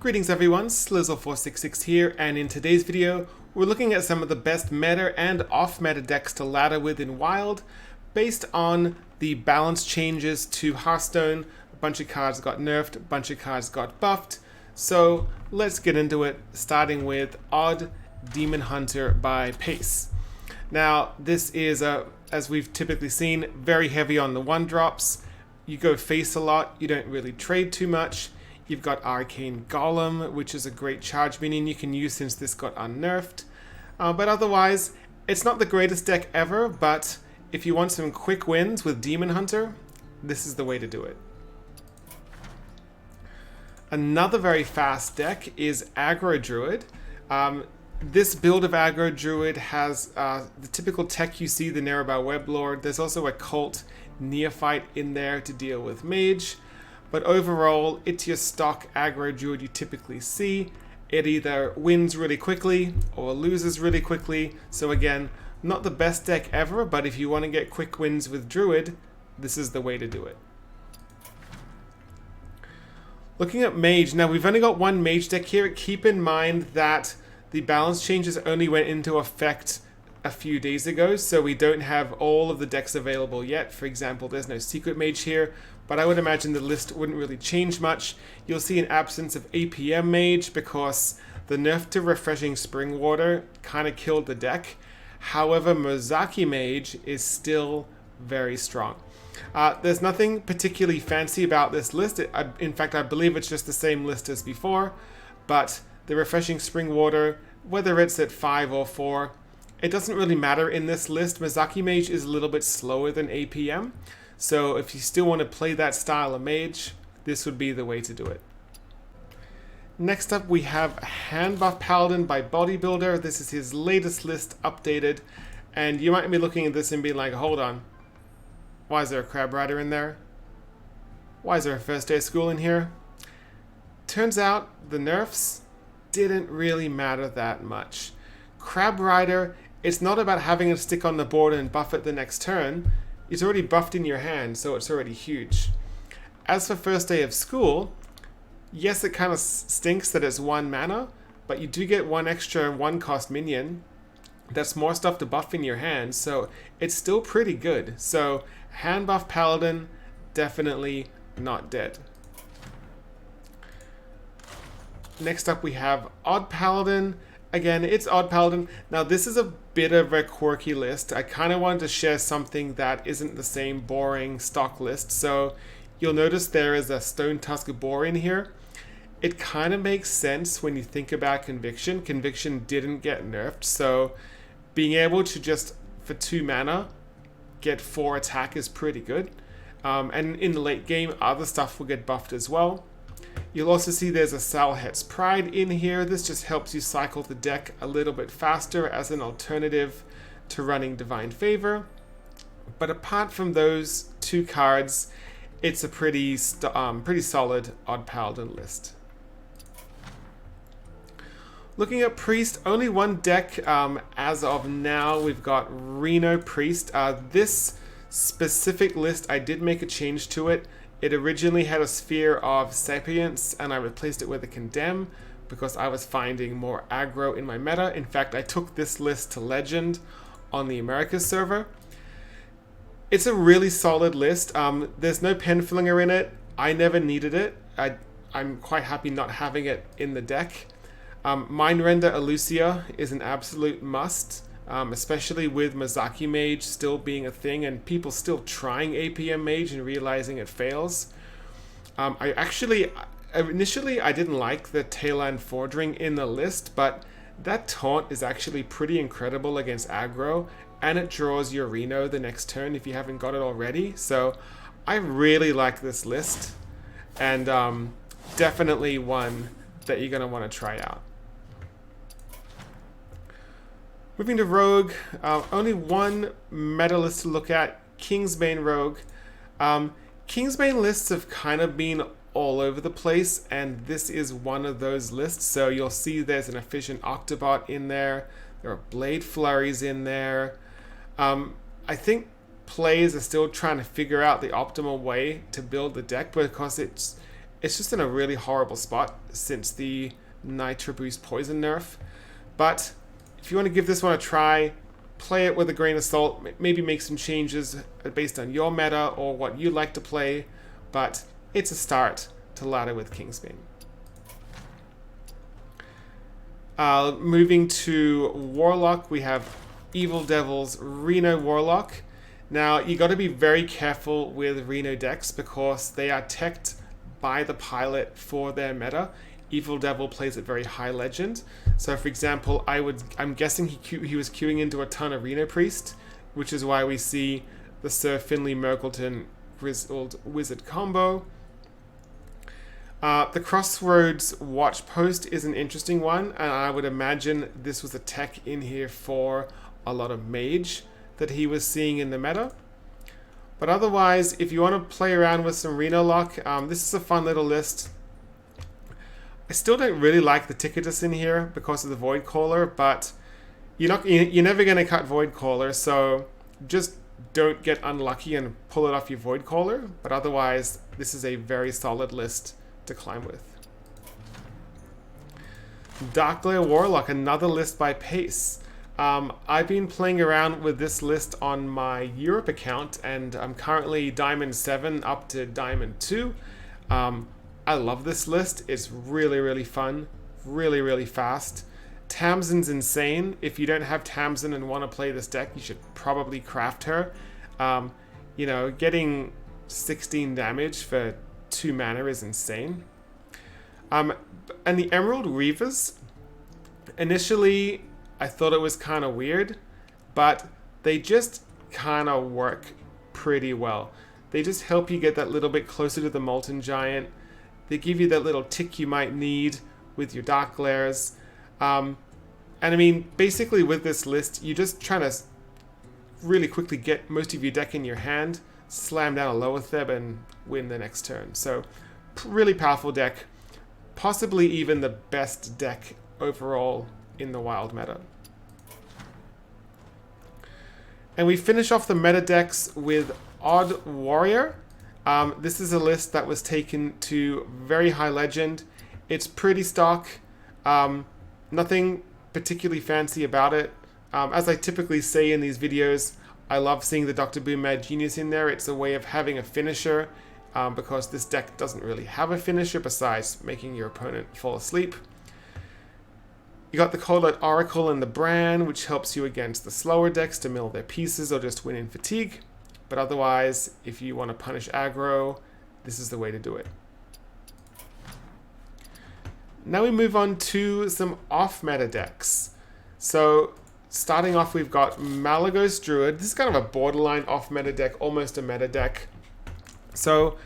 Greetings everyone, Slizzle466 here, and in today's video we're looking at some of the best meta and off-meta decks to ladder with in Wild based on the balance changes to Hearthstone. A bunch of cards got nerfed, a bunch of cards got buffed, so let's get into it, starting with Odd Demon Hunter by Pace. Now this is, as we've typically seen, very heavy on the 1-drops. You go face a lot, you don't really trade too much. You've got Arcane Golem, which is a great charge minion you can use since this got unnerfed. But otherwise, it's not the greatest deck ever, but if you want some quick wins with Demon Hunter, this is the way to do it. Another very fast deck is Aggro Druid. This build of Aggro Druid has the typical tech you see, the Narrowbow Weblord. There's also a Cult Neophyte in there to deal with Mage. But overall, it's your stock Aggro Druid you typically see. It either wins really quickly or loses really quickly. So again, not the best deck ever, but if you want to get quick wins with Druid, this is the way to do it. Looking at Mage, now we've only got one Mage deck here. Keep in mind that the balance changes only went into effect a few days ago, so we don't have all of the decks available yet. For example, there's no Secret Mage here, but I would imagine the list wouldn't really change much. You'll see an absence of APM Mage because the nerf to Refreshing Spring Water kind of killed the deck. However, Mozaki Mage is still very strong. There's nothing particularly fancy about this list. In fact, I believe it's just the same list as before, but the Refreshing Spring Water, whether it's at 5 or 4, it doesn't really matter in this list. Mozaki Mage is a little bit slower than APM, so if you still want to play that style of Mage, this would be the way to do it. Next up we have Handbuff Paladin by Bodybuilder. This is his latest list updated, and you might be looking at this and be like, hold on, why is there a Crab Rider in there? Why is there a First Day of School in here? Turns out the nerfs didn't really matter that much. Crab Rider, it's not about having it stick on the board and buff it the next turn. It's already buffed in your hand, so it's already huge. As for First Day of School, yes, it kind of stinks that it's 1 mana, but you do get 1 extra 1-cost minion. That's more stuff to buff in your hand, so it's still pretty good. So Handbuff Paladin, definitely not dead. Next up we have Odd Paladin. Again, it's Odd Paladin. Now this is a bit of a quirky list. I kind of wanted to share something that isn't the same boring stock list. So you'll notice there is a Stone Tusk Boar in here. It kind of makes sense when you think about Conviction. Conviction didn't get nerfed, so being able to just, for 2 mana, get 4 attack is pretty good. And in the late game, other stuff will get buffed as well. You'll also see there's a Salhet's Pride in here. This just helps you cycle the deck a little bit faster as an alternative to running Divine Favor. But apart from those 2 cards, it's a pretty solid Odd Paladin list. Looking at Priest, only 1 deck as of now. We've got Reno Priest. This specific list, I did make a change to it. It originally had a Sphere of Sapience, and I replaced it with a Condemn because I was finding more aggro in my meta. In fact, I took this list to Legend on the Americas server. It's a really solid list. There's no Penflinger in it. I never needed it. I'm quite happy not having it in the deck. Mindrender Elucia is an absolute must. Especially with Mozaki Mage still being a thing and people still trying APM Mage and realizing it fails. Initially I didn't like the Tailland Fordring in the list, but that taunt is actually pretty incredible against aggro, and it draws your Reno the next turn if you haven't got it already. So I really like this list, and definitely one that you're going to want to try out. Moving to Rogue, only 1 meta list to look at, Kingsbane Rogue. Kingsbane lists have kind of been all over the place, and this is one of those lists. So you'll see there's an Efficient Octobot in there, there are Blade Flurries in there. I think players are still trying to figure out the optimal way to build the deck because It's just in a really horrible spot since the Nitro Boost Poison nerf. But if you want to give this one a try, play it with a grain of salt, maybe make some changes based on your meta or what you like to play, but it's a start to ladder with Kingsbane. Moving to Warlock, we have Evil Devil's Reno Warlock. Now, you got to be very careful with Reno decks because they are teched by the pilot for their meta. Evil Devil plays at very high legend. So, for example, I'm guessing he was queuing into a ton of Reno Priest, which is why we see the Sir Finley Merkleton Grizzled Wizard combo. The Crossroads Watch Post is an interesting one, and I would imagine this was a tech in here for a lot of Mage that he was seeing in the meta. But otherwise, if you want to play around with some Reno luck, this is a fun little list. I still don't really like the Ticketus in here because of the Void Caller, but you're never going to cut Void Caller, so just don't get unlucky and pull it off your Void Caller. But otherwise, this is a very solid list to climb with. Darkglare Warlock, another list by Pace. I've been playing around with this list on my Europe account, and I'm currently Diamond 7 up to Diamond 2. I love this list. It's really, really fun. Really, really fast. Tamsin's insane. If you don't have Tamsin and want to play this deck, you should probably craft her. You know, getting 16 damage for 2 mana is insane. And the Emerald Reavers, initially I thought it was kind of weird, but they just kind of work pretty well. They just help you get that little bit closer to the Molten Giant. They give you that little tick you might need with your Darkglares. And I mean, basically with this list, you're just trying to really quickly get most of your deck in your hand, slam down a Loetheb and win the next turn. So, really powerful deck. Possibly even the best deck overall in the wild meta. And we finish off the meta decks with Odd Warrior. This is a list that was taken to very high legend. It's pretty stock. Nothing particularly fancy about it. As I typically say in these videos, I love seeing the Dr. Boom Mad Genius in there. It's a way of having a finisher, because this deck doesn't really have a finisher besides making your opponent fall asleep. You got the Cold Oracle and the Bran, which helps you against the slower decks to mill their pieces or just win in fatigue. But otherwise, if you want to punish aggro, this is the way to do it. Now we move on to some off-meta decks. So, starting off, we've got Malygos Druid. This is kind of a borderline off-meta deck, almost a meta deck. So,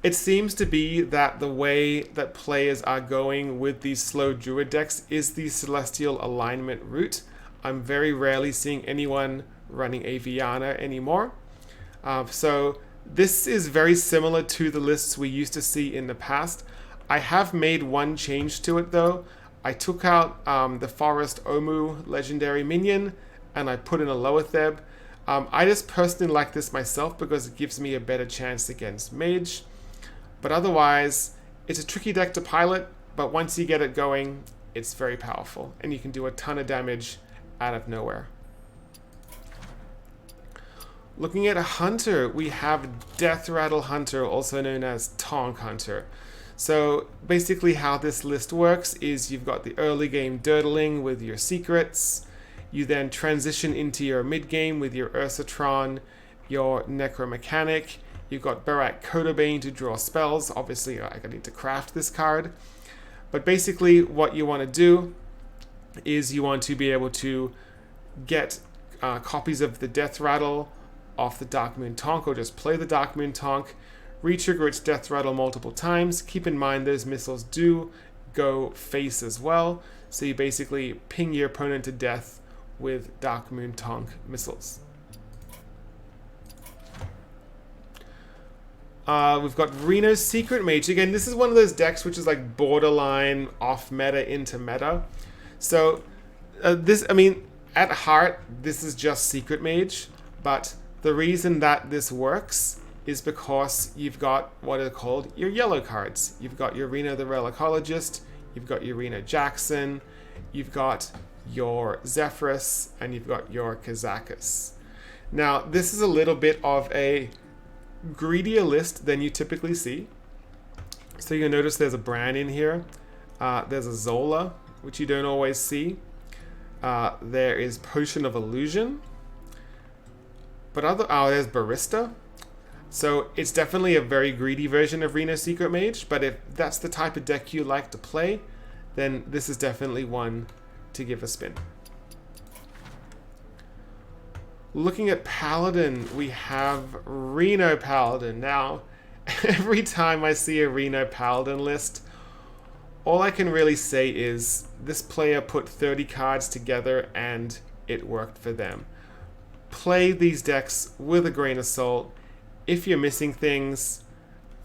it seems to be that the way that players are going with these slow Druid decks is the Celestial Alignment route. I'm very rarely seeing anyone running Aviana anymore. So this is very similar to the lists we used to see in the past. I have made one change to it though. I took out the Forest Omu legendary minion and I put in a Loetheb. I just personally like this myself because it gives me a better chance against Mage. But otherwise, it's a tricky deck to pilot, but once you get it going, it's very powerful, and you can do a ton of damage out of nowhere. Looking at a Hunter, we have Deathrattle Hunter, also known as Tonk Hunter. So basically how this list works is you've got the early game Dirtling with your secrets, you then transition into your mid game with your Ursatron, your Necromechanic. You've got Barak Kodobane to draw spells. Obviously, I need to craft this card. But basically, what you want to do is you want to be able to get copies of the Deathrattle off the Darkmoon Tonk, or just play the Darkmoon Tonk, re-trigger its Deathrattle multiple times. Keep in mind those missiles do go face as well. So you basically ping your opponent to death with Darkmoon Tonk missiles. We've got Reno's Secret Mage. Again, this is one of those decks which is like borderline off meta into meta. So this, I mean, at heart, this is just Secret Mage, but the reason that this works is because you've got what are called your yellow cards. You've got your Reno the Relicologist, you've got your Reno Jackson, you've got your Zephyrus, and you've got your Kazakus. Now, this is a little bit of a greedier list than you typically see. So you'll notice there's a Bran in here. There's a Zola, which you don't always see. There is Potion of Illusion. But there's Barista. So it's definitely a very greedy version of Reno Secret Mage, but if that's the type of deck you like to play, then this is definitely one to give a spin. Looking at Paladin, we have Reno Paladin. Now, every time I see a Reno Paladin list, all I can really say is this player put 30 cards together and it worked for them. Play these decks with a grain of salt. If you're missing things,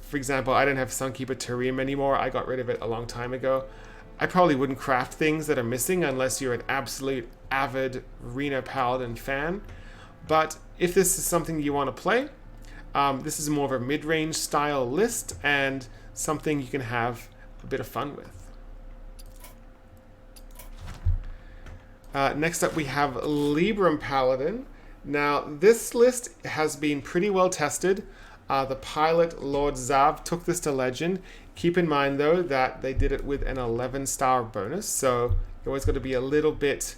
for example, I don't have Sunkeeper Tarim anymore. I got rid of it a long time ago. I probably wouldn't craft things that are missing unless you're an absolute avid Reno Paladin fan. But if this is something you want to play, this is more of a mid-range style list and something you can have a bit of fun with. Next up we have Libram Paladin. Now this list has been pretty well tested. The pilot Lord Zav took this to Legend. Keep in mind though that they did it with an 11-star bonus, so you always got to be a little bit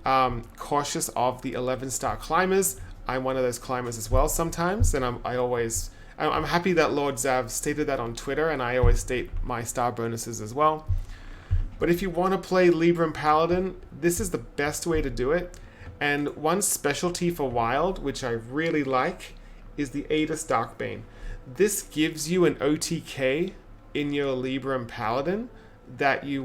cautious of the 11-star climbers. I'm one of those climbers as well sometimes, and I'm happy that Lord Zav stated that on Twitter, and I always state my star bonuses as well. But if you want to play Libram Paladin, this is the best way to do it. And one specialty for Wild, which I really like, is the Aegis Darkbane. This gives you an OTK in your Libram Paladin that you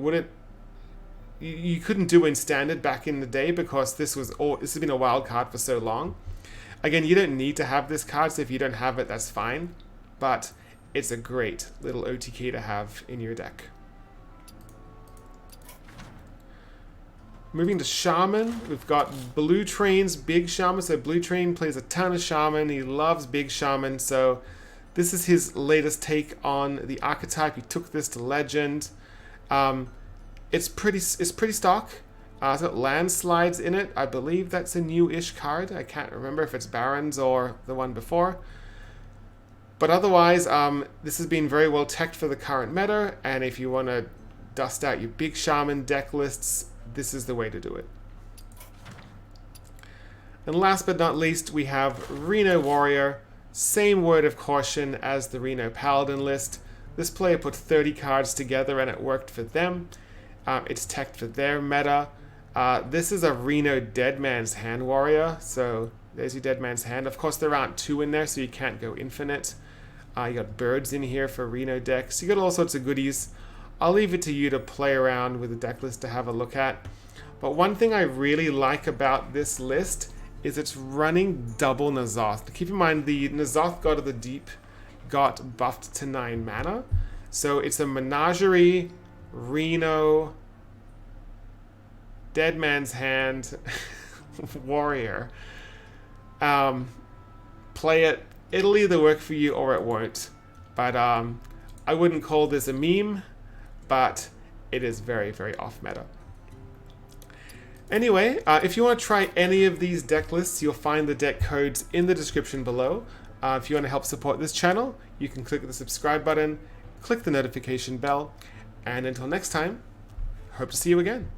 couldn't do in Standard back in the day, because this has been a wild card for so long. Again, you don't need to have this card, so if you don't have it, that's fine. But it's a great little OTK to have in your deck. Moving to Shaman, we've got Blue Train's Big Shaman. So Blue Train plays a ton of Shaman. He loves Big Shaman. So this is his latest take on the archetype. He took this to Legend. It's pretty stock. It's got Landslides in it. I believe that's a new-ish card. I can't remember if it's Barrens or the one before. But otherwise, this has been very well teched for the current meta. And if you want to dust out your Big Shaman deck lists, this is the way to do it. And last but not least, we have Reno Warrior. Same word of caution as the Reno Paladin list. This player put 30 cards together and it worked for them. It's teched for their meta. This is a Reno Dead Man's Hand Warrior. So there's your Dead Man's Hand. Of course, there aren't two in there, so you can't go infinite. You got birds in here for Reno decks. You got all sorts of goodies. I'll leave it to you to play around with the deck list to have a look at. But one thing I really like about this list is it's running double N'Zoth. Keep in mind, the N'Zoth God of the Deep got buffed to 9 mana. So it's a Menagerie, Reno, Dead Man's Hand, Warrior. Play it. It'll either work for you or it won't. But I wouldn't call this a meme, but it is very, very off meta. Anyway, if you want to try any of these deck lists, you'll find the deck codes in the description below. If you want to help support this channel, you can click the subscribe button, click the notification bell, and until next time, hope to see you again.